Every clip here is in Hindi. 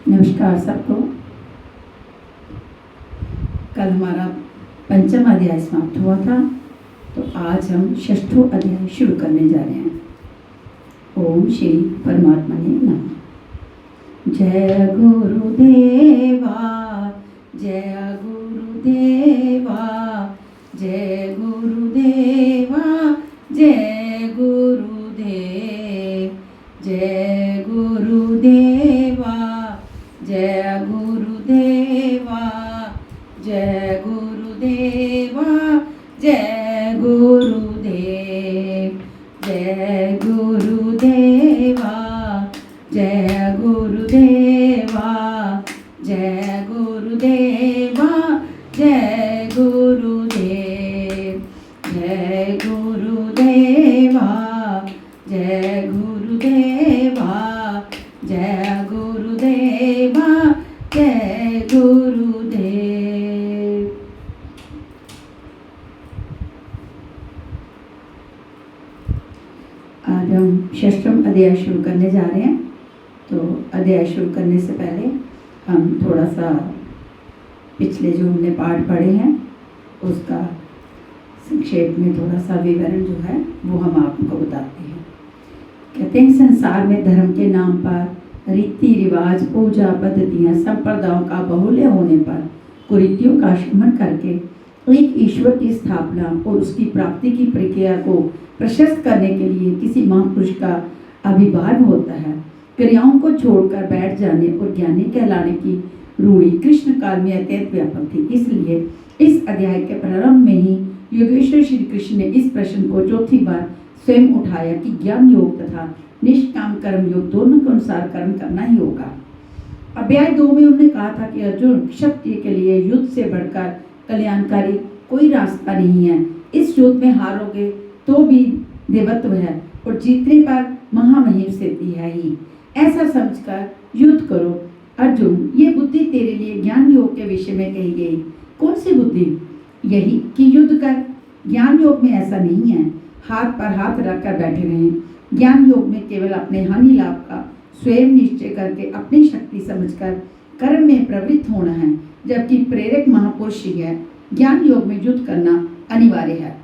नमस्कार सबको। कल हमारा पंचम अध्याय समाप्त हुआ था, तो आज हम षष्ठों अध्याय शुरू करने जा रहे हैं। ओम श्री परमात्मा ने नमः। जय गुरुदेवा, जय गुरुदेवा, जय गुरुदेवा, जय गुरुदेव, जय गुरुदेवा, जय गुरुदेवा, जय गुरुदेवा, जय गुरुदेव, जय गुरुदेवा, जय गुरुदेवा, जय गुरुदेवा, जय गुरुदेव, जय गुरुदेवा, जय गुरुदेवा, जय गुरुदेवा, जय गुरुदेव। आज हम षष्ठम अध्याय शुरू करने जा रहे हैं। तो अध्याय शुरू करने से पहले हम थोड़ा सा पिछले जो हमने पाठ पढ़े हैं उसका संक्षेप में थोड़ा सा विवरण जो है वो हम आपको बताते हैं। कहते हैं संसार में धर्म के नाम पर रीति रिवाज, पूजा पद्धतियाँ, संप्रदायों का बहुल्य होने पर कुरीतियों का आक्रमण करके एक ईश्वर की स्थापना और उसकी प्राप्ति की प्रक्रिया को प्रशस्त करने के लिए किसी महापुरुष का आविर्भाव होता है। क्रियाओं को छोड़कर बैठ जाने और ज्ञानी कहलाने की रूढ़ी कृष्ण काल में अत्यंत व्यापक थी। इसलिए इस अध्याय के प्रारंभ में ही योगेश्वर श्री कृष्ण ने इस प्रश्न को चौथी बार स्वयं उठाया कि ज्ञान योग तथा निष्काम कर्म योग दोनों के अनुसार कर्म करना ही होगा। अध्याय 2 में उन्होंने कहा था कि अर्जुन, क्षत्रिय के लिए युद्ध से बढ़कर कल्याणकारी कोई रास्ता नहीं है। इस युद्ध में हारोगे तो भी देवत्व है और जीतने पर महामहिम स्थिति है ही। ऐसा समझकर युद्ध करो। अर्जुन, ये बुद्धि तेरे लिए ज्ञान योग के विषय में कही गई। कौन सी बुद्धि? यही कि युद्ध कर। ज्ञान योग में ऐसा नहीं है, हाथ पर हाथ रखकर बैठे रहें। ज्ञान योग में केवल अपने हानि लाभ का स्वयं निश्चय करके अपनी शक्ति समझकर कर्म में प्रवृत्त होना है, जबकि प्रेरक महापुरुष ही है। ज्ञान योग में युद्ध करना अनिवार्य है।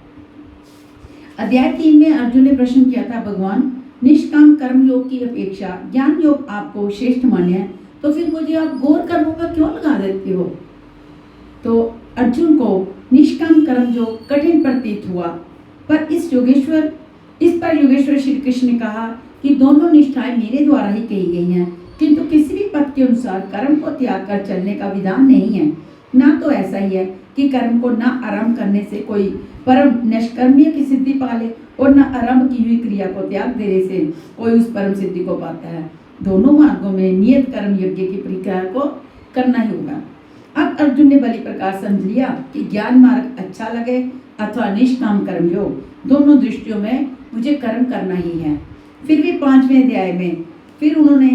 अध्याय 3 में अर्जुन ने प्रश्न किया था, भगवान, निष्काम कर्म योग की अपेक्षा ज्ञान योग आपको श्रेष्ठ मान्य है, तो फिर मुझे आप घोर कर्मों का क्यों लगा देते हो? तो अर्जुन को निष्काम कर्म जो कठिन प्रतीत हुआ, पर इस पर योगेश्वर श्री कृष्ण ने कहा कि दोनों निष्ठाएं मेरे द्वारा ही कही गई हैं, किंतु किसी भी पद के अनुसार कर्म को त्याग कर चलने का विधान नहीं है। ना तो ऐसा ही है कि कर्म को न आरंभ करने से कोई परम निष्कर्मीय की सिद्धि पा ले और न आरंभ की हुई क्रिया को त्याग देने से कोई उस परम सिद्धि को पाता है। दोनों मार्गों में नियत कर्म यज्ञ की प्रक्रिया को करना ही होगा। अब अर्जुन ने बलि प्रकार समझ लिया कि ज्ञान मार्ग अच्छा लगे अथवा निष्काम कर्म योग, दोनों दृष्टियों में मुझे कर्म करना ही है। फिर भी 5वें अध्याय में फिर उन्होंने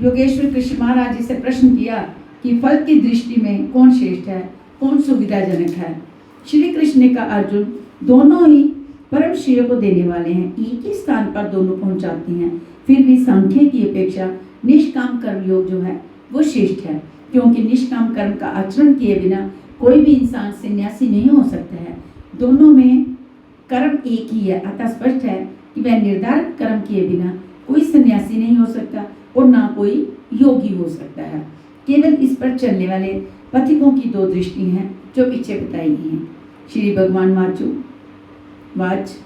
योगेश्वर कृष्ण महाराज जी से प्रश्न किया कि फल की दृष्टि में कौन श्रेष्ठ है, कौन सुविधाजनक है। श्री कृष्ण ने कहा, अर्जुन, दोनों ही परम श्रेय को देने वाले हैं, एक ही स्थान पर दोनों पहुंचाते हैं। फिर भी सांख्य की अपेक्षा निष्काम कर्म योग जो है वो श्रेष्ठ है, क्योंकि निष्काम कर्म का आचरण किए बिना कोई भी इंसान सन्यासी नहीं हो सकता है। दोनों में कर्म एक ही है, अतः स्पष्ट है कि वह निर्धारित कर्म किए बिना कोई सन्यासी नहीं हो सकता और ना कोई योगी हो सकता है। केवल इस पर चलने वाले पथिकों की 2 दृष्टि हैं जो पीछे बताई गई हैं। श्री भगवान वाच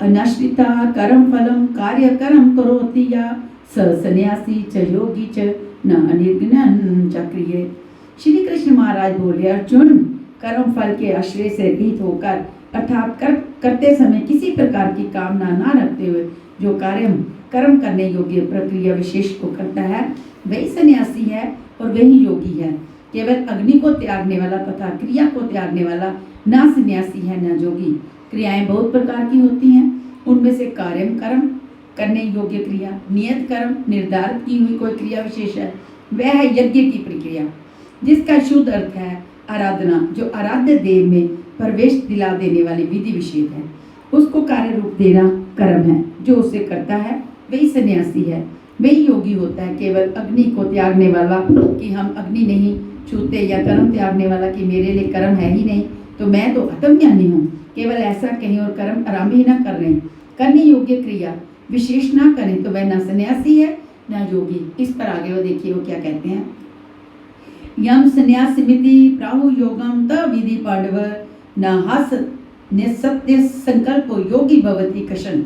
अनाश्रिता कर्म फलम कार्य कर्म करोति या स सन्यासी च योगी च न अनिर्गुणं चक्रिय। श्री कृष्ण महाराज बोले, अर्जुन, कर्म फल के आश्रय से रहित होकर अर्थात करते समय किसी प्रकार की कामना ना रखते हुए जो कर्म करने योग्य प्रक्रिया विशेष को करता है वही सन्यासी है और वही योगी है। केवल अग्नि को त्यागने वाला तथा क्रिया को त्यागने वाला ना सन्यासी है ना योगी। क्रियाएं बहुत प्रकार की होती हैं, उनमें से कर्म करने योग्य क्रिया, नियत कर्म, निर्धारित की हुई कोई क्रिया विशेष है, वह है यज्ञ की प्रक्रिया, जिसका शुद्ध अर्थ है आराधना, जो आराध्य देव में प्रवेश दिला देने वाली विधि विशेष है। उसको कार्य रूप देना कर्म है। जो उसे करता है वही सन्यासी है। वही योगी होता है। केवल अग्नि को त्यागने वाला कि हम अग्नि नहीं छूते, या कर्म त्यागने वाला कि मेरे लिए कर्म है ही नहीं तो मैं तो आत्मज्ञानी हूँ, केवल ऐसा कहें और कर्म आराम ही ना कर रहे हैं, करने योग्य क्रिया विशेष ना करें तो वह न सन्यासी है न योगी। इस पर आगे वो देखिए वो क्या कहते हैं। यम संन्यासिमिति प्राहु योगम त विधि पांडव न हास निसत्य संकल्प योगी भवति कशन।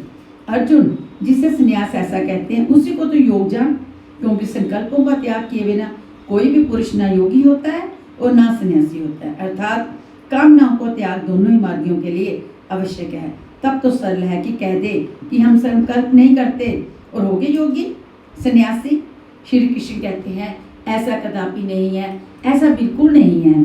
अर्जुन, जिसे संन्यास ऐसा कहते हैं उसी को तो योग जान, क्योंकि संकल्पों का त्याग किए बिना कोई भी पुरुष ना योगी होता है और ना सन्यासी होता है। अर्थात कामनाओं को त्याग दोनों ही मार्गियों के लिए आवश्यक है। तब तो सरल है कि कह दे कि हम संकल्प नहीं करते और हो गए योगी सन्यासी। श्री कृष्ण कहते हैं ऐसा कदापि नहीं है, ऐसा बिल्कुल नहीं है।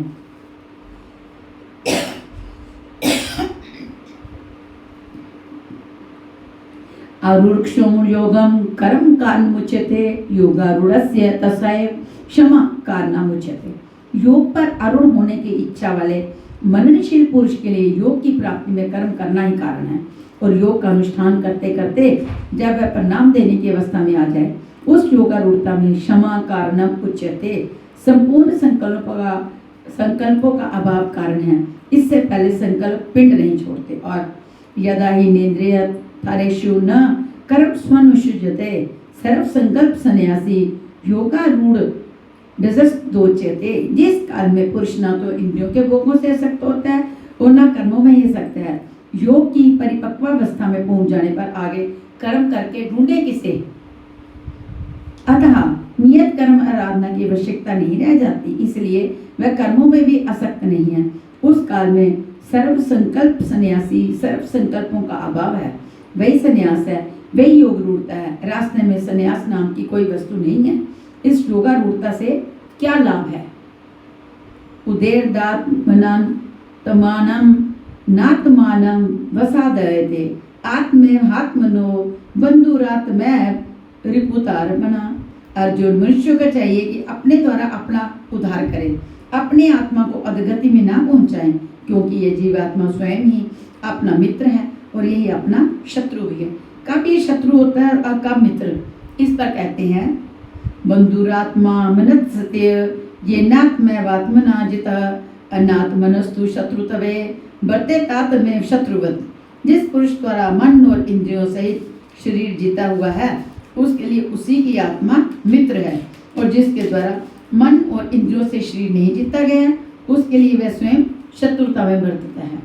आरूढ़क्षोम योगम कर्म कारणमुच्यते योगारूढ़स्य तस्यैव क्षमा कारणमुच्यते। योग पर आरूढ़ होने की इच्छा वाले मननशील पुरुष के लिए योग की प्राप्ति में कर्म करना ही कारण है, और योग का अनुष्ठान करते करते जब वह परिणाम देने की अवस्था में आ जाए उस योगारूढ़ता में क्षमा कारणम उच्यते। संपूर्ण संकल्पों का अभाव कारण है। इससे पहले संकल्प पिंड नहीं छोड़ते। और यदा ही नेन्द्रिय थारेषु न कर्म स्वनुष्यते सर्व संकल्प सन्यासी योगारूढ़ दोच्यते। जिस काल में पुरुष न तो इंद्रियों के भोगों से आसक्त होता है और न कर्मों में ही आसक्त है, योग की परिपक्वावस्था में पहुंच जाने पर आगे कर्म करके ढूंढे किसे। अतः नियत कर्म आराधना की आवश्यकता नहीं रह जाती, इसलिए वह कर्मों में भी आसक्त नहीं है। उस काल में सर्व संकल्प सन्यासी, सर्व संकल्पों का अभाव है, वही सन्यास है, वही योग रूढ़ता है। रास्ते में सन्यास नाम की कोई वस्तु नहीं है। इस योगारूढ़ता से क्या लाभ है। उदेर्दात्मनं तमानं नात्मानं वसादयते आत्मेहात्मनो बंधुरात्मैव रिपुतार्पणा। अर्जुन, मनुष्य को चाहिए कि अपने द्वारा अपना उद्धार करें, अपनी आत्मा को अधगति में ना पहुंचाएं, क्योंकि ये जीवात्मा स्वयं ही अपना मित्र है और यही अपना शत्रु भी है। कब ये शत्रु होता है और कब मित्र, इस पर कहते हैं बंधुरात्मा मनस्सत्य ये नात्मैवात्मना जिता अनात्मनस्तु शत्रुतवे बर्ते तात्मेव शत्रुवत। जिस पुरुष द्वारा मन और इंद्रियों सहित शरीर जीता हुआ है उसके लिए उसी की आत्मा मित्र है, और जिसके द्वारा मन और इंद्रियों से शरीर नहीं जीता गया उसके लिए वह स्वयं शत्रुता में बरतता है।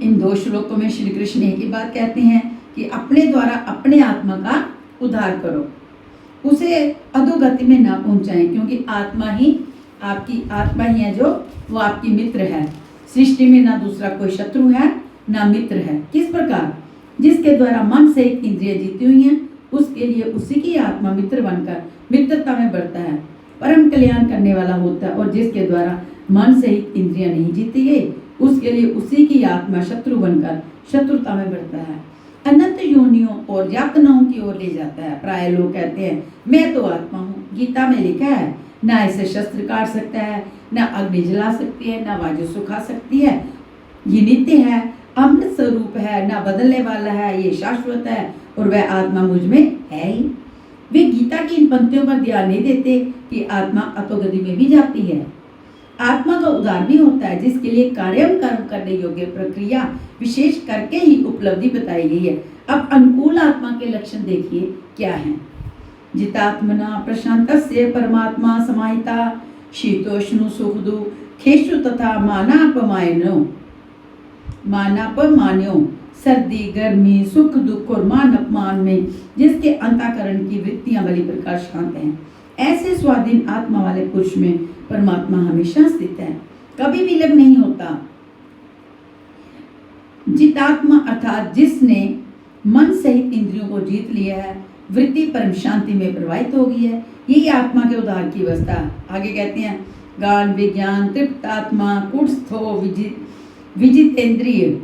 इन दो श्लोकों में श्री कृष्ण एक ही बात कहते हैं कि अपने द्वारा अपने आत्मा का उद्धार करो, उसे अधोगति में ना पहुंचाएं, क्योंकि आत्मा ही आपकी आत्मा ही है जो वो आपकी मित्र है। सृष्टि में ना दूसरा कोई शत्रु है ना मित्र है। किस प्रकार, जिसके द्वारा मन से इंद्रिय जीती हुई हैं उसके लिए उसी की आत्मा मित्र बनकर मित्रता में बढ़ता है, परम कल्याण करने वाला होता है, और जिसके द्वारा मन सहित इंद्रियां नहीं जीती गई उसके लिए उसी की आत्मा शत्रु बनकर शत्रुता में बढ़ता है, अनंत योनियों और यातनाओं की ओर ले जाता है। प्राय लोग कहते हैं मैं तो आत्मा हूँ। गीता में लिखा है ना इसे शस्त्र काट सकता है, ना अग्नि जला सकती है, ना वायु सुखा सकती है, ये नित्य है, अमृत स्वरूप है, ना बदलने वाला है, ये शाश्वत है और वह आत्मा मुझ में है ही। वे गीता की इन पंक्तियों पर ध्यान नहीं देते कि आत्मा अधोगति में भी जाती है। आत्मा का उद्धार भी होता है, जिसके लिए कार्यम कर्म करने योग्य प्रक्रिया विशेष करके ही उपलब्धि बताई गई है। अब अनुकूल आत्मा के लक्षण देखिए क्या है। जितात्मना प्रशांतस्य परमात्मा समाहिता शीतोष्णु सुख दुखेषु तथा मानापमान्यो सर्दी गर्मी सुख दुख और मान अपमान में जिसके अंतःकरण की वृत्तियां बड़ी प्रकार शांत हैं, ऐसे स्वाधीन आत्मा वाले पुरुष में परमात्मा हमेशा स्थित है, कभी विलग नहीं होता। जितात्मा अर्थात जिसने मन सहित इंद्रियों को जीत लिया है, वृत्ति परम शांति में प्रवाहित हो गई है, यही आत्मा के उद्धार की अवस्था। आगे कहते हैं गान विज्ञान तृप्त आत्मा कुटस्थो विजितेंद्रिय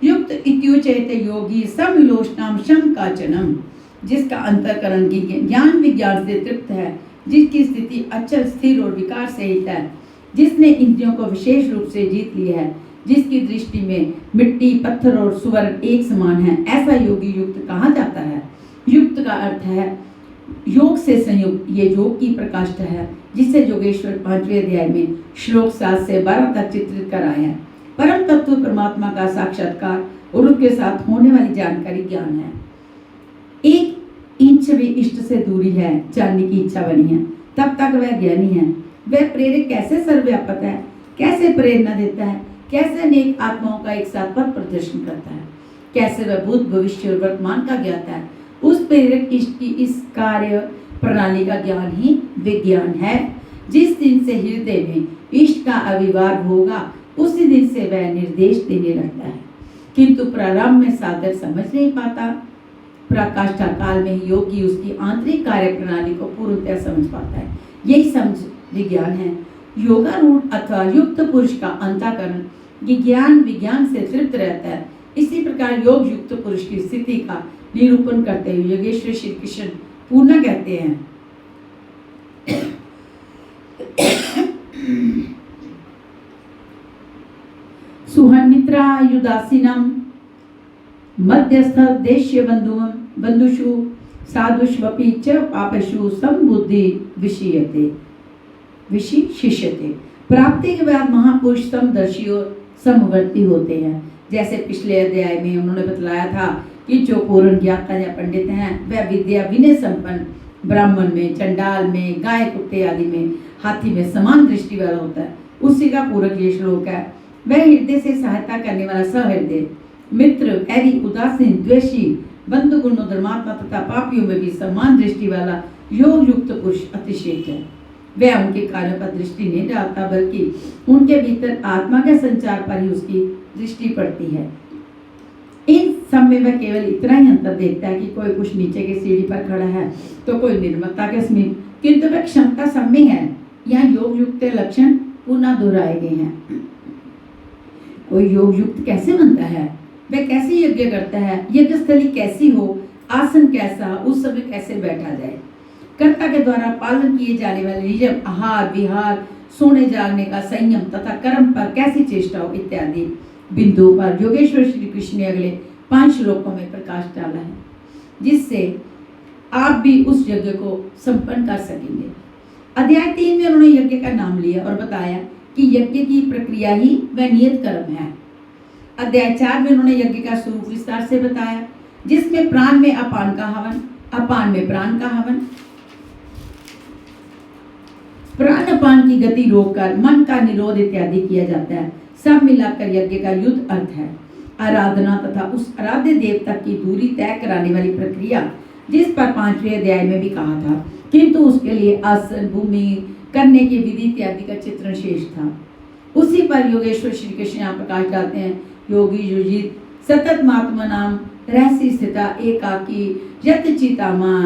युक्त इत्युचैत योगी समलोष्टाम शम काचनम। जिसका अंतःकरण की ज्ञान विज्ञान से तृप्त है, जिसकी स्थिति अचल स्थिर और विकार सहित है, जिसने इंद्रियों को विशेष रूप से जीत लिया है, जिसकी दृष्टि में मिट्टी पत्थर और सुवर्ण एक समान है, ऐसा योगी युक्त कहा जाता है। युक्त का अर्थ है योग से संयुक्त ये योग की प्रकाष्ठा है, जिसे योगेश्वर 5वें अध्याय में श्लोक 7 से 12 तक चित्रित कराए हैं। परम तत्व परमात्मा का साक्षात्कार और उसके साथ होने वाली जानकारी ज्ञान है। 1 इंच भी इष्ट से दूरी है, जानने की इच्छा बनी है, तब तक वह ज्ञानी है। वह प्रेरक कैसे सर्वव्यापक है, कैसे प्रेरणा देता है, कैसे अनेक आत्माओं का एक साथ पथ प्रदर्शन करता है, कैसे वह भूत भविष्य और वर्तमान का ज्ञाता है। उस प्रेरक इष्ट की इस कार्य प्रणाली का ज्ञान ही विज्ञान है। जिस दिन से हृदय में इष्ट का आविर्भाव होगा, उसी दिन से वह निर्देश देने लगता है, किंतु प्रारंभ में साधक समझ नहीं पाता। प्रकाष्ठा काल में योगी उसकी आंतरिक कार्य प्रणाली को पूर्णतः समझ पाता है। यही समझ विज्ञान है। योगारूढ़ अथवा युक्त पुरुष का अंतःकरण विज्ञान से तृप्त रहता है। इसी प्रकार योग युक्त पुरुष की स्थिति का निरूपण करते हुए योगेश्वर श्री कृष्ण पूर्ण कहते हैं, सुहन्मित्रायुदासीनम मध्यस्थ देश्य बंधुषु साधुष्वपि च पापेषु संबुद्धि विशिष्यते। प्राप्ति के बाद महापुरुष समदर्शी और समवर्ती होते हैं। जैसे पिछले अध्याय में उन्होंने बतलाया था कि जो पूर्ण ज्ञाता या पंडित हैं, वह विद्या विनय संपन्न ब्राह्मण में, चंडाल में, गाय कुत्ते आदि में, हाथी में समान दृष्टि वाला होता है। उसी का पूरक ये श्लोक है। वह हृदय से सहायता करने वाला सहृदय मित्र, वैरी, उदासीन, द्वेषी, बंधु गुणों, धर्मात्मा तथा पापियों में भी समान दृष्टि वाला योग युक्त पुरुष अतिश्रेष्ठ है। वह उनके कार्यों पर दृष्टि नहीं डालता, बल्कि उनके भीतर आत्मा के संचार पर ही उसकी दृष्टि पड़ती है। इन सब में वह केवल इतना ही अंतर देखता है कि कोई कुछ नीचे की सीढ़ी पर खड़ा है तो कोई निर्मलता के समीप, किंतु वह क्षमता सब में है। यहाँ योग युक्त लक्षण पुनः दोहराए गए हैं। कोई योग युक्त कैसे बनता है, वह कैसे यज्ञ करता है, यज्ञ स्थली कैसी हो, आसन कैसा, उस समय कैसे बैठा जाए, कर्ता के द्वारा पालन किए जाने वाले नियम, आहार विहार, सोने जागने का संयम तथा कर्म पर कैसी चेष्टा हो इत्यादि बिंदुओं पर योगेश्वर श्री कृष्ण ने अगले 5 श्लोकों में प्रकाश डाला है, जिससे आप भी उस यज्ञ को संपन्न कर सकेंगे। अध्याय 3 में उन्होंने यज्ञ का नाम लिया और बताया कि यज्ञ की प्रक्रिया ही वह नियत कर्म है। अध्याय 4 में उन्होंने यज्ञ का स्वरूप विस्तार से बताया, जिसमें प्राण में अपान का हवन, अपान में प्राण का हवन, प्राण अपान की गति रोककर मन का निरोध इत्यादि किया जाता है। सब मिलाकर यज्ञ का युद्ध अर्थ है आराधना तथा उस आराध्य देवता की दूरी तय कराने वाली प्रक्रिया, जिस पर 5वें अध्याय में भी कहा था, किंतु उसके लिए आसन, भूमि, करने की विधि इत्यादि का चित्रण शेष था। उसी पर योगेश्वर श्री कृष्ण यहाँ प्रकाश डालते हैं। योगी युजित सतत महात्मा नाम रहस्य स्थिता एकाकी यत चितामा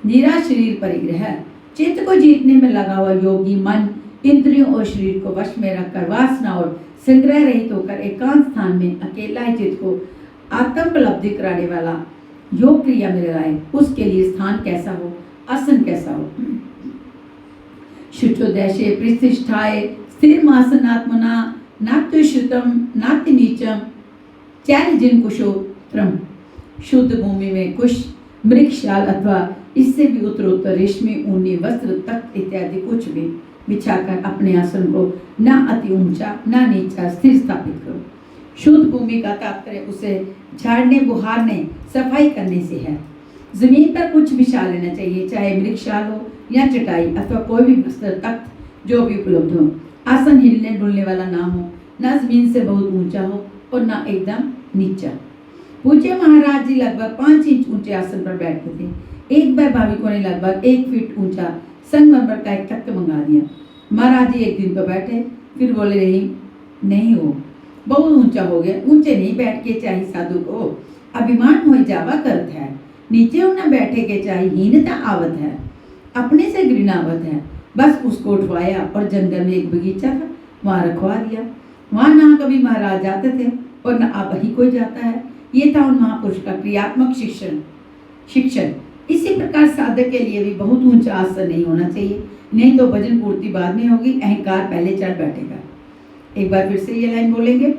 निरा शरीर परिग्रह। चित्त को जीतने में लगा हुआ योगी मन इंद्रियों और शरीर को वश में रखकर वासना और संग्रह रहित होकर एकांत स्थान में अकेला ही चित्त को आत्मोपलब्धि कराने वाला योग क्रिया में लगाए। उसके लिए स्थान कैसा हो, आसन कैसा हो, शुचोदशे प्रतिष्ठाए स्थिर आसनात्मना नात्य श्रुतम नात्य नीचम चैन जिन कुशोत्रम। शुद्ध भूमि में कुश, मृगशाल अथवा इससे भी उत्तरोत्तर रेशमी ऊनी वस्त्र तख्त इत्यादि कुछ भी बिछाकर अपने आसन को न अति ऊंचा न नीचा स्थिर स्थापित करो। शुद्ध भूमि का तात्पर्य उसे झाड़ने, बुहारने, सफाई करने से है। जमीन पर कुछ बिछा लेना चाहिए, चाहे मृगशाल हो या चटाई अथवा कोई भी वस्त्र तख्त जो भी उपलब्ध हो। आसन हिलने डुलने वाला ना हो, न जमीन से बहुत ऊंचा हो और न एकदम नीचा। पूज्य महाराज जी लगभग 5 इंच ऊंचे आसन पर बैठते थे। एक बार भाविकों ने लगभग 1 फीट ऊंचा संगमरमर का एक तख्त मंगा दिया। महाराज जी एक दिन तो बैठे, फिर बोले नहीं हो, बहुत ऊंचा हो गया, ऊंचे नहीं बैठ के चाहिए साधु को, अभिमान हो जावा करत है, नीचे न बैठे के चाहिए हीनता आवत है, अपने से घृणावत है। बस उसको उठवाया और जंगल में एक बगीचा था, वहाँ रखवा दिया। वहाँ ना कभी महाराज जाते थे और न अब ही कोई जाता है। ये था उन महापुरुष का क्रियात्मक शिक्षण। इसी प्रकार साधक के लिए भी बहुत ऊंचा आसन नहीं होना चाहिए, नहीं तो भजन पूर्ति बाद में होगी, अहंकार पहले चढ़ बैठेगा। एक बार फिर से ये लाइन बोलेंगे।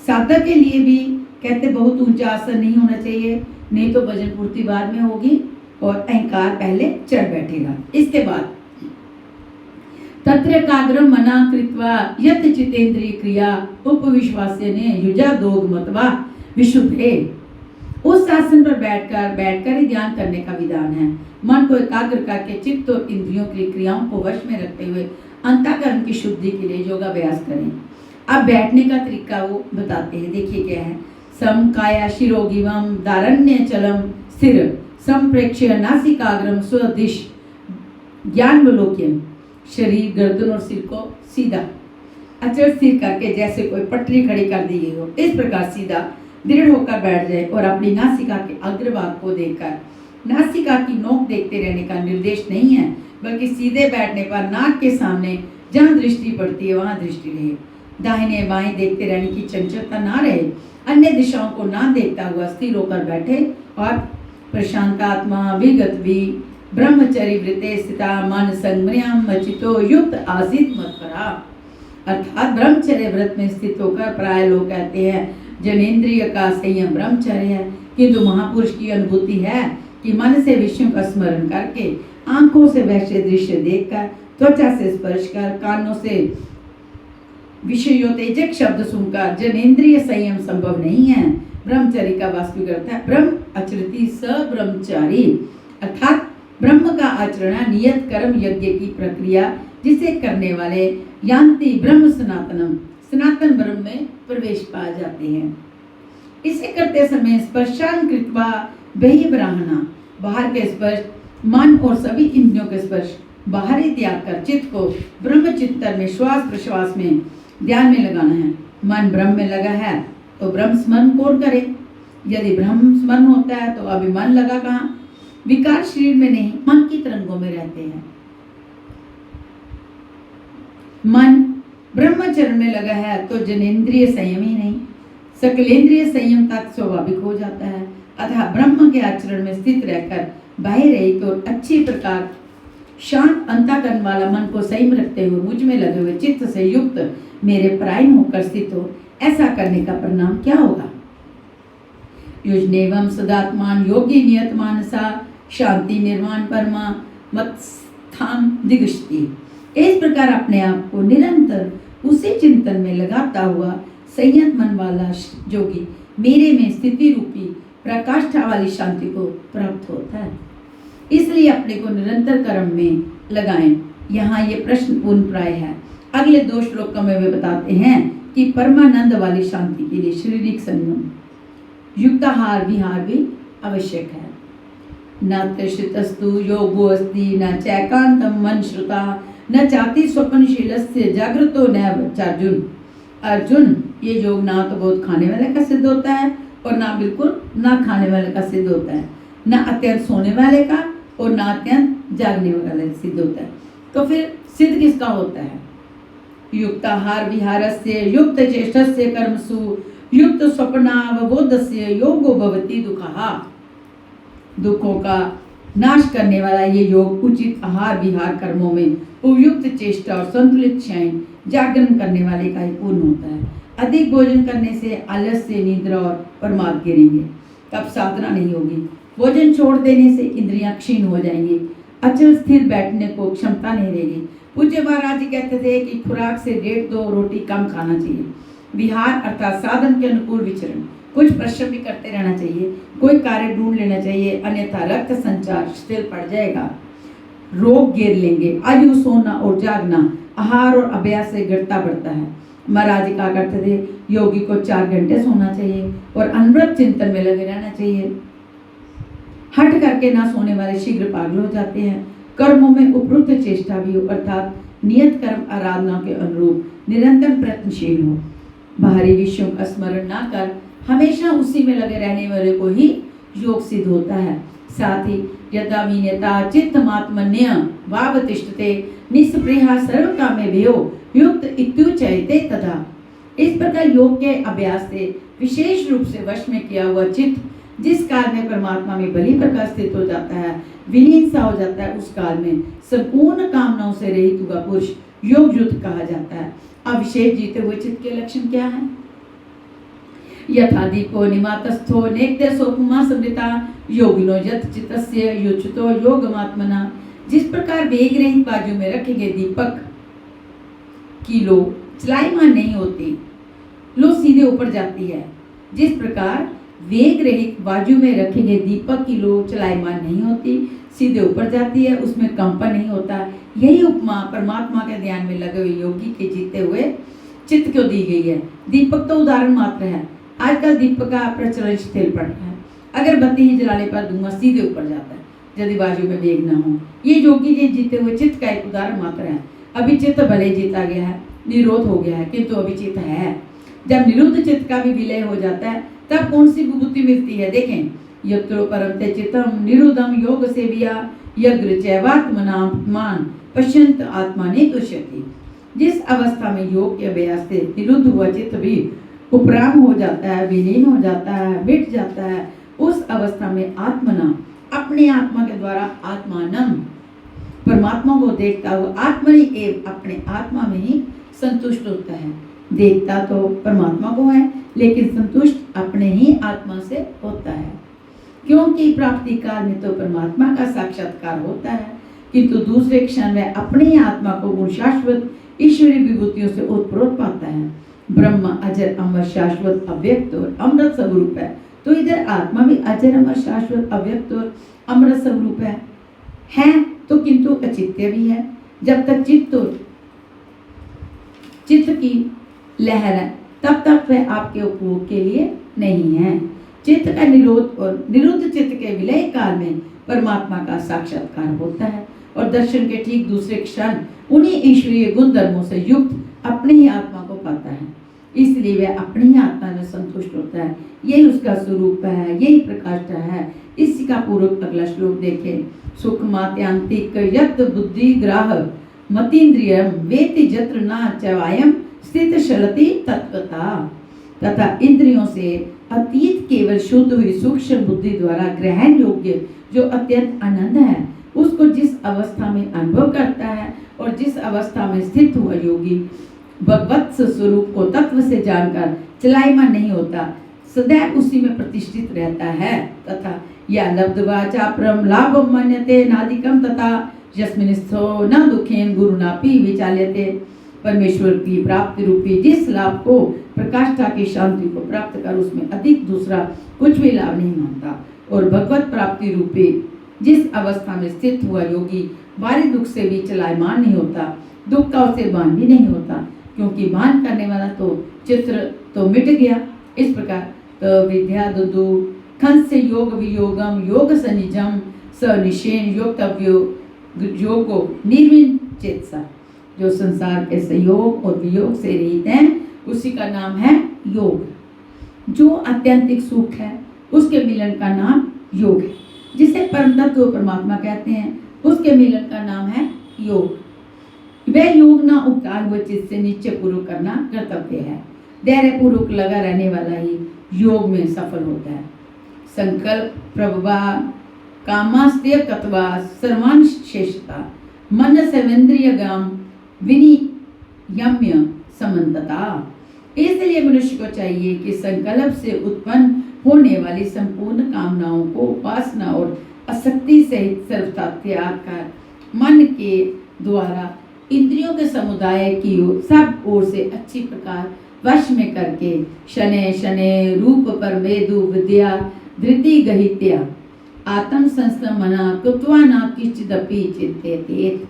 साधक के लिए भी कहते बहुत ऊंचा आसन नहीं होना चाहिए, नहीं तो भजन पूर्ति बाद में होगी, और अहंकार पहले चढ़ बैठेगा। इसके बाद तत्र काग्रम मना कृत्वा यत चितेंद्रिय क्रिया उपविश्वास्य ने युजा दोग मतवा विशुद्धे। उस आसन पर बैठकर ही ध्यान करने का विधान है। मन को एकाग्र करके चित्त और इंद्रियों की क्रियाओं को वश में रखते हुए अंतःकरण की शुद्धि के लिए योगाभ्यास करें। अब बैठने का तरीका वो बताते हैं, देखिए क्या है। सम काया शिरोगिवम दारण्य चलम स्थिर संप्रेक्ष्य नासिकाग्रम स्वदिश ज्ञानवलोक्यम। शरीर गर्दन और सिर को सीधा अचल स्थिर करके जैसे कोई पटरी खड़ी कर दी गई हो, इस प्रकार सीधा दृढ़ होकर बैठ जाए और अपनी नासिका के अग्रभाग को देखकर, नासिका की नोक देखते रहने का निर्देश नहीं है, बल्कि सीधे बैठने पर नाक के सामने जहाँ दृष्टि पड़ती है वहाँ दृष्टि रहे। दाहिने बाएं देखते रहने की चंचलता ना रहे। अन्य दिशाओं को ना देखता हुआ स्थिर होकर बैठे और प्रशांतात्मा विगत भी ब्रह्मचर्य वृत्ते स्थिता मन संयम मचितो युक्त आसित मत करा। अर्थात ब्रह्मचर्य व्रत में स्थित होकर प्राय लोग कहते हैं जनेन्द्रिय का संयम ब्रह्मचर्य है, किंतु महापुरुष की अनुभूति है कि मन से विषयों का स्मरण करके, आंखों से वैसे दृश्य देखकर, त्वचा से स्पर्श कर, कानों से विषयोत्तेजक शब्द सुनकर जनेन्द्रिय संयम संभव नहीं है। ब्रह्मचर्य का वास्तविक अर्थ है ब्रह्म आचरति स ब्रह्मचारी, अर्थात ब्रह्म का आचरण नियत कर्म यज्ञ की प्रक्रिया जिसे करने वाले यान्ति ब्रह्म सनातनम, सनातन ब्रह्म में प्रवेश पा जाते हैं। इसे करते समय स्पर्शान कृत्वा बहिर्ब्राह्मणा, बाहर के स्पर्श, मन और सभी इंद्रियों के स्पर्श बाहरी त्याग कर चित्त को ब्रह्म चित्तर में श्वास प्रश्वास में ध्यान में लगाना है। मन ब्रह्म में लगा है तो ब्रह्म स्मरण कौन करे? यदि ब्रह्म स्मरण होता है तो अभी मन लगा कहाँ? विकार शरीर में नहीं, मन की तरंगों में रहते हैं। मन ब्रह्मचर्य में लगा है तो जनेन्द्रिय संयम ही नहीं, सकलेंद्रिय संयम तक स्वाभाविक हो जाता है। अतः ब्रह्म के आचरण में स्थित रहकर बाह्य रहित और अच्छी प्रकार शांत अंतःकरण वाला मन को संयम रखते हुए मुझ में लगे हुए चित्त से युक्त मेरे परायण होकर स्थित हो, ऐसा करने का परिणाम क्या होगा? युजनेवम सदात्मान योगी नियत मानसा शांति निर्वाण परमा मत्स्थान दिगुष्टि। इस प्रकार अपने आप को निरंतर उसी चिंतन में लगाता हुआ संयत मन वाला योगी मेरे में स्थिति रूपी प्रकाष्ठा वाली शांति को प्राप्त होता है। इसलिए अपने को निरंतर कर्म में लगाएं। यहाँ ये प्रश्न पूर्ण प्राय है। अगले 2 श्लोकों में वे बताते हैं कि परमानंद वाली शांति के लिए शारीरिक संयम, युक्ताहार विहार भी आवश्यक है। न तृषितस्तु योगो अस्ति न चैकांतम मन श्रुता न चाति स्वप्नशीलस्य जागृतो नैव चार्जुन। अर्जुन, ये योग ना तो बहुत खाने वाले का सिद्ध होता है और ना बिल्कुल ना खाने वाले का सिद्ध होता है, ना अत्यंत सोने वाले का और ना अत्यंत जागने वाले का सिद्ध होता है। तो फिर सिद्ध किसका होता है? युक्ताहार विहारस्य युक्त चेष्टस्य कर्मसु युक्त स्वप्नावबोधस्य योगो भवति दुःखः। दुखों का नाश करने वाला ये योग उचित आहार विहार कर्मों में उपयुक्त चेष्टा और संतुलित शयन जागरण करने वाले का ही पूर्ण होता है। अधिक भोजन करने से आलस्य, निद्रा और प्रमाद गिरेंगे, तब साधना नहीं होगी। भोजन छोड़ देने से इंद्रियां क्षीण हो जाएंगी, अचल स्थिर बैठने को क्षमता नहीं रहेगी। पूज्य महाराज जी कहते थे कि खुराक से 1.5-2 रोटी कम खाना चाहिए। विहार अर्थात साधन के अनुकूल विचरण, कुछ परिश्रम भी करते रहना चाहिए, कोई कार्य ढूंढ लेना चाहिए, अन्यथा रक्त संचार स्थिर पड़ जाएगा, रोग घेर लेंगे। आयु, सोना और जागना आहार और अभ्यास से गिरता बढ़ता है। महाराज जी कहा करते थे योगी को 4 घंटे सोना चाहिए और अनवरत चिंतन में लगे रहना चाहिए। हट करके ना सोने वाले शीघ्र पागल हो जाते हैं। कर्मों में उपयुक्त चेष्टा भी हो, अर्थात नियत कर्म आराधना के अनुरूप निरंतर प्रयत्नशील हो। बाहरी विषयों का स्मरण ना कर हमेशा उसी में लगे रहने वाले को ही योग सिद्ध होता है। साथ ही यदा विनयता चित्तमात्मन्य वावतिष्ठते निस्पृहा सर्व कामे भयो युक्त इत्युच्यते तथा। इस प्रकार योग के अभ्यास से विशेष रूप से वश में किया हुआ चित्त जिस काल में परमात्मा में भली प्रकार स्थित हो जाता है, विलीन सा हो जाता है, उस काल में संपूर्ण कामनाओं से रहित हुआ पुरुष योग युक्त कहा जाता है। अब विशेष जीते हुए चित्त के लक्षण क्या है? यथा दीपो निमातस्थो नेत्य सोपमा समृता योगिनो यत चित्तस्य योचितो योगमात्मना। जिस प्रकार वेग रहित बाजू में रखे गए दीपक की लो चलायमान नहीं होती, लो सीधे ऊपर जाती है, जिस प्रकार वेग रहित बाजू में रखे गए दीपक की लो चलायमान नहीं होती, सीधे ऊपर जाती है, उसमें कंपन नहीं होता। यही उपमा परमात्मा के ध्यान में लगे हुए योगी के जीते हुए चित्त को दी गई है। दीपक तो उदाहरण मात्र है। आजकल दीपक का प्रचलन शिथिल पड़ रहा है। अगर बत्ती ही जलाने पर धुआं सीधे ऊपर जाता है यदि बाजू में वेग ना हो। ये योगी जी जीते हुए चित्त का एक उदाहरण मात्र है। अभी चित्त भले जीता गया है, निरोध हो गया है, किंतु अभी चित्त है। जब निरुद्ध चित्त का भी विलय हो जाता है तब कौन सी विभूति मिलती है? देखें, यत्रो परमते चित्तम निरुद्धम योग सेविया यज्ञ चैवात्मनात्मान पश्यंत आत्माने तुष्यति। जिस अवस्था में योग के अभ्यास से निरुद्ध हुआ चित्त भी उपराम हो जाता है, विलीन हो जाता है, मिट जाता है, उस अवस्था में आत्मना अपने आत्मा के द्वारा आत्मानम परमात्मा को देखता हुआ आत्मनि एव अपने आत्मा में ही संतुष्ट होता है। देखता तो परमात्मा को है लेकिन संतुष्ट अपने ही आत्मा से होता है, क्योंकि प्राप्ति काल में तो परमात्मा का साक्षात्कार होता है, किंतु दूसरे क्षण में अपने आत्मा को गुण शाश्वत ईश्वरीय विभूतियों से ओतप्रोत पाता है। ब्रह्म अजर अमर शाश्वत अव्यक्त और अमृत स्वरूप है, तो इधर आत्मा भी अजर अमर शाश्वत अव्यक्त और अमृत स्वरूप है तो किंतु अचित्य भी है। जब तक चित्त की लहर है तब तक वह आपके उपभोग के लिए नहीं है। चित्त का निरोध और निरुद्ध चित्त के विलय काल में परमात्मा का साक्षात्कार होता है और दर्शन के ठीक दूसरे क्षण उन्हीं ईश्वरीय गुण धर्मों से युक्त अपने ही आत्मा को पाता है। इसलिए वह अपनी ही आत्मा में संतुष्ट होता है। यही उसका स्वरूप है, यही प्रकाष्ठ है। इसी का पूर्वक अगला श्लोक देखें। सुख मात्यांतिक यत बुद्धि ग्राह मतीन्द्रियम वेति जत्र न चवायम स्थित शलति तत्वता। तथा इंद्रियों से अतीत केवल शुद्ध हुई सूक्ष्म बुद्धि द्वारा ग्रहण योग्य जो अत्यंत आनंद है, उसको जिस अवस्था में अनुभव करता है और जिस अवस्था में स्थित हुआ योगी भगवत स्वरूप को तत्व से जानकर चलायमान नहीं होता, सदैव उसी में प्रतिष्ठित रहता है। तथा या लब्धवाचा परम लाभम मन्यते नादिकम तथा यस्मिन् स्थो न दुखेन गुरुनापि विचाल्यते। परमेश्वर की प्राप्ति रूपी जिस लाभ को प्रकाष्ठा की शांति को प्राप्त कर उसमें अधिक दूसरा कुछ भी लाभ नहीं मानता, और भगवत प्राप्ति रूपी जिस अवस्था में स्थित हुआ योगी बाहरी दुख से भी चलायमान नहीं होता, दुख का उसे भान भी नहीं होता, क्योंकि भान करने वाला तो चित्र तो मिट गया। इस प्रकार तो विद्या दुदु खंड से योग वियोगम योग सनिजम स निशेन योगतव्यो योगो निर्विण चेतसा। जो संसार के संयोग और वियोग से रहित हैं उसी का नाम है योग। जो आत्यंतिक सुख है उसके मिलन का नाम योग है। जिसे परम तत्व परमात्मा कहते हैं उसके मिलन का नाम है योग। वह योग ना उपकार हुए चित्त से निश्चय पूर्वक करना कर्तव्य है। धैर्य पूर्वक लगा रहने वाला ही योग में सफल होता है। संकल्प प्रभवा कामास्त्य कत्वा सर्वान शेषता मन सेवेंद्रिय गाम विनियम्य समन्तता। इसलिए मनुष्य को चाहिए कि संकल्प से उत्पन्न होने वाली संपूर्ण कामनाओं को वासना और आसक्ति सहित सर्वथा त्याग कर मन के द्वारा इंद्रियों के समुदाय की सब ओर से अच्छी प्रकार वश में करके शने शने रूप पर वेदु विद्या धृति गहित्या आत्म संस्तमना कृत्वा न किंचिदपि चिंतेत।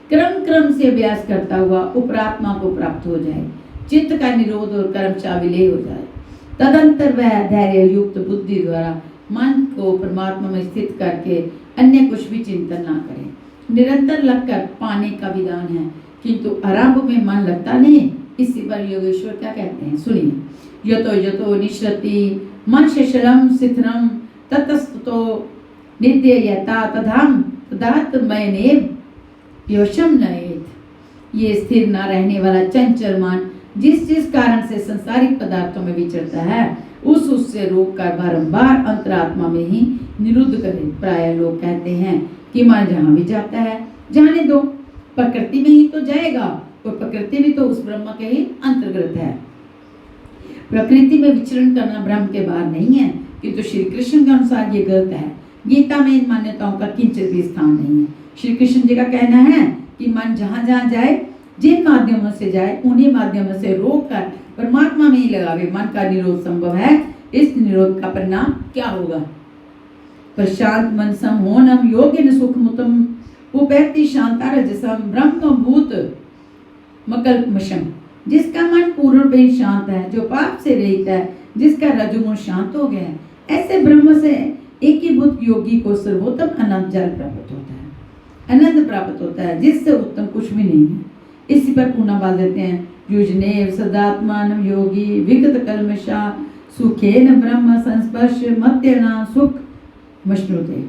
क्रम क्रम से अभ्यास करता हुआ उपरात्मा को प्राप्त हो जाए, चित्त का निरोध और कर्मचा विलय हो जाए, तदंतर वह धैर्य युक्त बुद्धि द्वारा मन को परमात्मा में स्थित करके अन्य कुछ भी चिंतन ना करे। निरंतर लगकर पाने का विधान है, किंतु आरंभ में मन लगता नहीं। इसी पर योगेश्वर क्या कहते हैं, सुनिए। यतो यतो निश्रति मन शेषलम सिथरम ततस्ततो नित्ययता तधाम तदात्मयनेव योशम नयेत। ये स्थिर न रहने वाला चंचल मन जिस कारण से संसारिक पदार्थों में विचरता है उससे रोक कर बारंबार अंतरात्मा में ही निरुद्ध करे। प्राय लोग कहते हैं कि मन जहाँ भी जाता है जाने दो, प्रकृति में ही तो जाएगा, और प्रकृति भी तो उस ब्रह्म के ही अंतर्गत है। प्रकृति में विचरण करना ब्रह्म के बाहर नहीं है, किंतु श्री कृष्ण के अनुसार ये गलत है। गीता में इन मान्यताओं का किंचित भी स्थान नहीं है। श्री कृष्ण जी का कहना है कि मन जहाँ जहाँ जाए, जिन माध्यमों से जाए, उन्हीं माध्यमों से रोक कर परमात्मा में ही लगावे। मन का निरोध संभव है। इस निरोध का परिणाम क्या होगा? प्रशांत मनसम होनम योगिन सुखमुतम उपैति शांता रजसम ब्रह्मभूत मकल्मषम। जिसका मन पूर्ण रूप से शांत है, जो पाप से रहित है, जिसका रजोगुण शांत हो गया है, ऐसे ब्रह्म से एकीभूत योगी को सर्वोत्तम अनंत जल प्राप्त होता है, आनंद प्राप्त होता है, जिससे उत्तम कुछ भी नहीं है। इसी पर पुनः बात देते हैं, युजने सदात्मान योगी विगत कल्मषा सुखेन ब्रह्म संस्पर्श मत्यना सुख मश्नुते।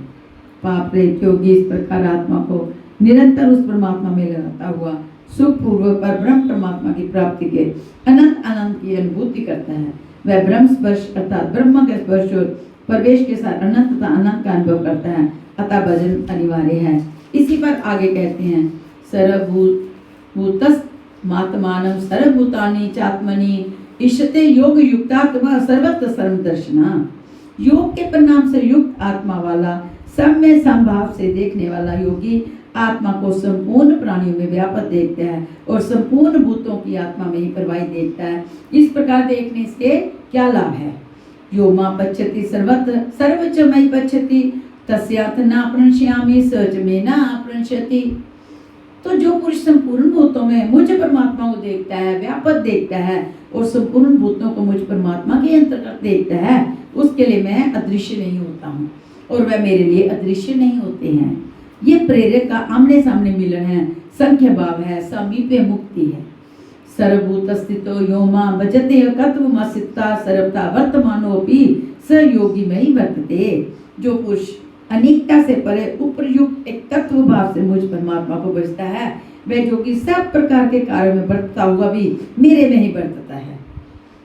पाप रहित योगी इस प्रकार आत्मा को निरंतर उस परमात्मा में लगाता हुआ सुख पूर्वक पर ब्रह्म परमात्मा की प्राप्ति के अनंत आनंद की अनुभूति करता है। वह ब्रह्म स्पर्श अर्थात ब्रह्म के स्पर्श और प्रवेश के साथ अनंत तथा आनंद का अनुभव करता है। अतः भजन अनिवार्य है। इसी पर आगे कहते हैं, सर्वभूतस मात्मानम सर्वभूतानि चात्मनि इष्यते योग युक्तात्मा सर्वत्र सर्वदर्शना। योग के परिणाम से युक्त आत्मा वाला, सब में समभाव से देखने वाला योगी आत्मा को संपूर्ण प्राणियों में व्यापक देखता है और संपूर्ण भूतों की आत्मा में ही प्रवाहित देखता है। इस प्रकार देखने से क्या लाभ है? यो मां पश्यति सर्वत्र सर्वच मयि पश्यति तस्याथ न प्रणश्यामि सच में न प्रणश्यति। तो जो पुरुष संपूर्ण भूतों में मुझ परमात्मा को देखता है, व्यापक देखता है और संपूर्ण भूतों को मुझ परमात्मा के अंतर्गत देखता है, उसके लिए मैं अदृश्य नहीं होता हूँ और वह मेरे लिए अदृश्य नहीं होते हैं। ये प्रेरक का आमने सामने मिलन है, संख्य भाव है, समीपे मुक्ति है। सर्वभूत स्थितो यो मां भजते कत्वमसिता सर्वथा वर्तमानोपि स योगी में ही वर्तते। जो पुरुष अनेकता से परे उपयुक्त एक तत्व भाव से मुझ परमात्मा को भजता है, वह जो कि सब प्रकार के कार्यों में बरतता हुआ भी मेरे में ही बरतता है।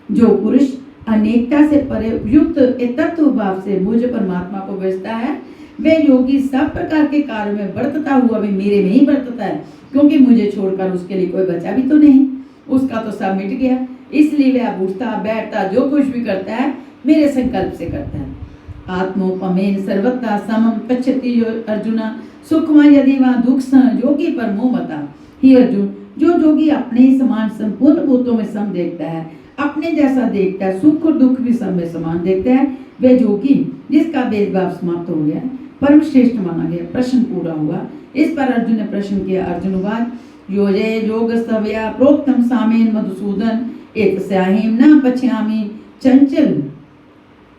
जो पुरुष अनेकता से परे उपयुक्त एक तत्व भाव से मुझ परमात्मा को भजता है, वह योगी सब प्रकार के कार्यों में बरतता हुआ भी मेरे में ही बरतता है, क्योंकि मुझे छोड़कर उसके लिए कोई बचा भी तो नहीं, उसका तो सब मिट गया। इसलिए वह उठता बैठता जो कुछ भी करता है मेरे संकल्प से करता है। आत्मोपमेन सर्वथा समम पश्यति अर्जुन सुखमा यदि वह दुख योगी पर मोह मता। ही अर्जुन, जो योगी अपने समान संपूर्ण भूतों में सम देखता है, अपने जैसा देखता है, सुख और दुख भी सब में समान देखता है, वह योगी जिसका भेदभाव समाप्त हो गया, परम श्रेष्ठ माना गया। प्रश्न पूरा हुआ। इस पर अर्जुन ने प्रश्न किया। अर्जुनवाद योजे योग सव्या प्रोक्तम सामेन मधुसूदन एक स्याहीम न पश्यामि चंचल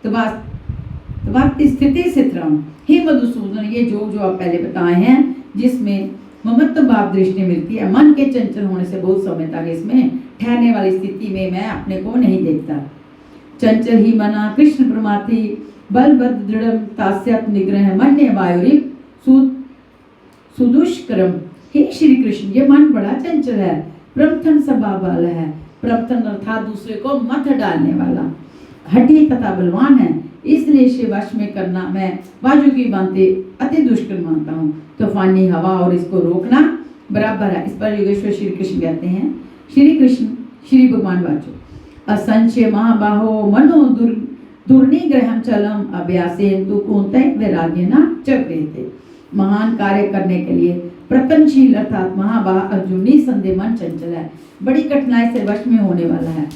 तवाति स्थिति सित्रम। हे मधुसूदन, ये योग जो आप पहले बताए हैं, जिसमें ममत्व भाव दृष्टि मिलती है, मन के चंचल होने से बहुत समय तक इसमें ठहरने वाली स्थिति में मैं अपने को नहीं देखता। चंचल ही मना कृष्ण प्रमाथि बलभद्र दृढ़ तास्यत निग्रह मन्य वायुरिक सुदुष्करम। हे श्री कृष्ण, ये मन बड़ा चंचल है, प्रमथन स्वभाव वाला है। प्रमथन अर्थात दूसरे को मत डालने वाला, हठी तथा बलवान है। इसलिए इसे वश में करना मैं वायु की भांति अति दुष्कर मानता हूँ। तूफानी हवा और इसको रोकना बराबर है। इस पर योगेश्वर श्री कृष्ण कहते हैं, श्री कृष्ण श्री भगवान वाचो असंचय महाबाहो मनो दुर्निग्रहम चलम अभ्यासेन तु कुंतै वैराग्येन चक्रेते। महान कार्य करने के लिए प्रतनशील अर्थात महाबाह अर्जुन निसंदेह मन चंचल है, बड़ी कठिनाई से वश में होने वाला है।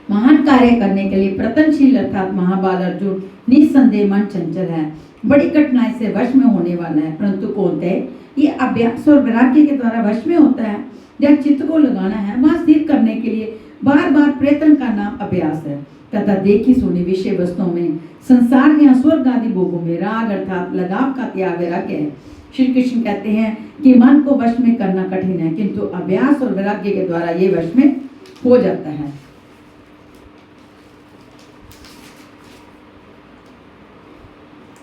महान कार्य करने के लिए प्रतनशील अर्थात महाबाल अर्जुन निसंदेह मन चंचल है, बड़ी कठिनाई से वश में होने वाला है। परंतु कौन है? ये अभ्यास और वैराग्य के द्वारा वश में होता है। जब चित्त को लगाना है, वहां स्थिर करने के लिए बार बार प्रयत्न का नाम अभ्यास है। तथा देखी सुनी विषय वस्तुओं में, संसार या स्वर्ग आदि भोगों में राग अर्थात लगाव का त्याग वैराग्य है। श्री कृष्ण कहते हैं कि मन को वश में करना कठिन है, किंतु अभ्यास और वैराग्य के द्वारा ये वश में हो जाता है।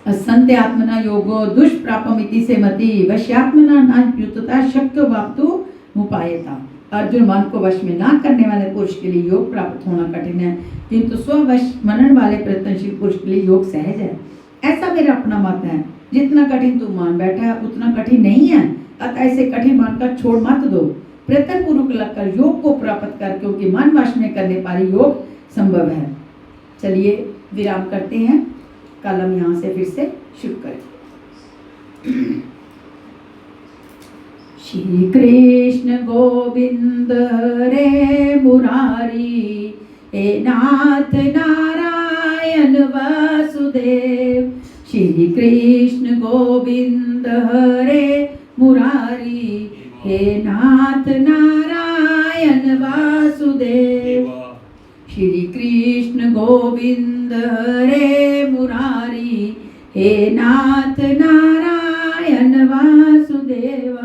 संत्य आत्मना योगो दुष्प्रापमिति से मति वश्यात्मना न युतता शक्यो वाप्तु मुपायता। अर्जुन, मन को वश में ना करने वाले पुरुष के लिए योग प्राप्त होना कठिन है, किंतु स्ववश मनन वाले प्रयत्नशील पुरुष के लिए योग सहज है। ऐसा मेरा अपना मत है। जितना कठिन तू मान बैठा है उतना कठिन नहीं है, अतः इसे कठिन मानकर छोड़ मत दो। प्रयत्न पूर्वक लगकर योग को प्राप्त कर, क्योंकि मन वश में करने पर योग संभव है। चलिए विराम करते हैं, कल हम यहाँ से फिर से शुरू करें। श्री कृष्ण गोविंद हरे मुरारी, हे नाथ नारायण वासुदेव। श्री कृष्ण गोविंद हरे मुरारी, हे नाथ नारायण वासुदेव। श्री कृष्ण गोविंद हरे मुरारी, हे नाथ नारायण वासुदेव।